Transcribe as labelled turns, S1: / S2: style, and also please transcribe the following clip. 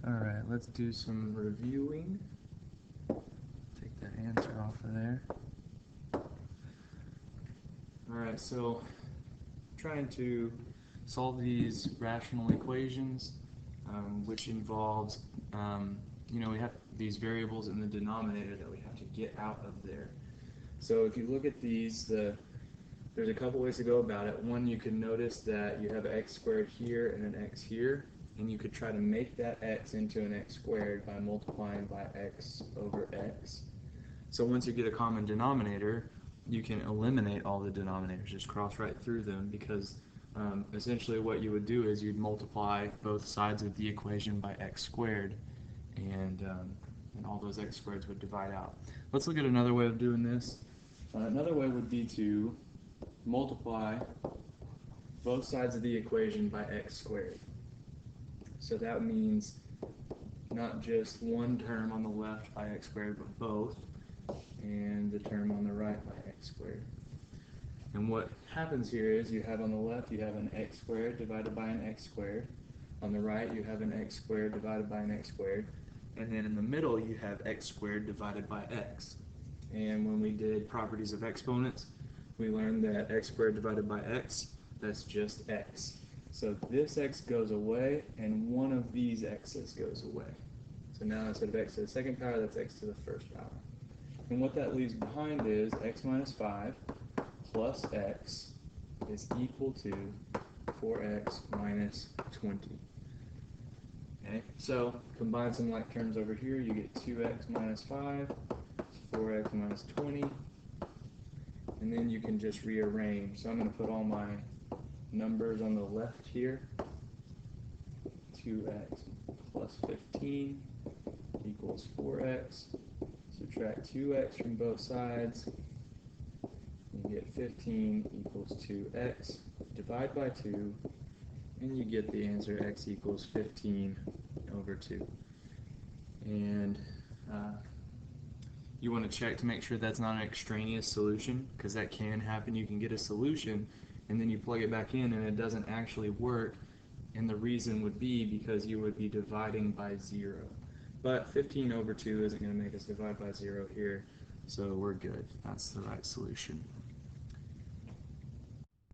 S1: Alright, let's do some reviewing. Take that answer off of there. Alright, so trying to solve these rational equations, which involves, we have these variables in the denominator that we have to get out of there. So if you look at these, there's a couple ways to go about it. One, you can notice that you have x squared here and an x here, and you could try to make that x into an x squared by multiplying by x over x. So once you get a common denominator, you can eliminate all the denominators, just cross right through them, because essentially what you would do is you'd multiply both sides of the equation by x squared, and all those x squareds would divide out. Let's look at another way of doing this. Another way would be to multiply both sides of the equation by x squared. So that means not just one term on the left by x squared, but both, and the term on the right by x squared. And what happens here is you have on the left, you have an x squared divided by an x squared. On the right, you have an x squared divided by an x squared. And then in the middle, you have x squared divided by x. And when we did properties of exponents, we learned that x squared divided by x, that's just x. So this x goes away, and one of these x's goes away. So now instead of x to the second power, that's x to the first power. And what that leaves behind is x minus 5 plus x is equal to 4x minus 20. Okay, so combine some like terms over here, you get 2x minus 5, 4x minus 20, and then you can just rearrange. So I'm going to put all my numbers on the left here. 2x plus 15 equals 4x. Subtract 2x from both sides. You get 15 equals 2x. Divide by 2, and you get the answer x equals 15 over 2. And you want to check to make sure that's not an extraneous solution, because that can happen. You can get a solution and then you plug it back in and it doesn't actually work, and the reason would be because you would be dividing by 0. But 15 over 2 isn't going to make us divide by 0 here, so we're good. That's the right solution.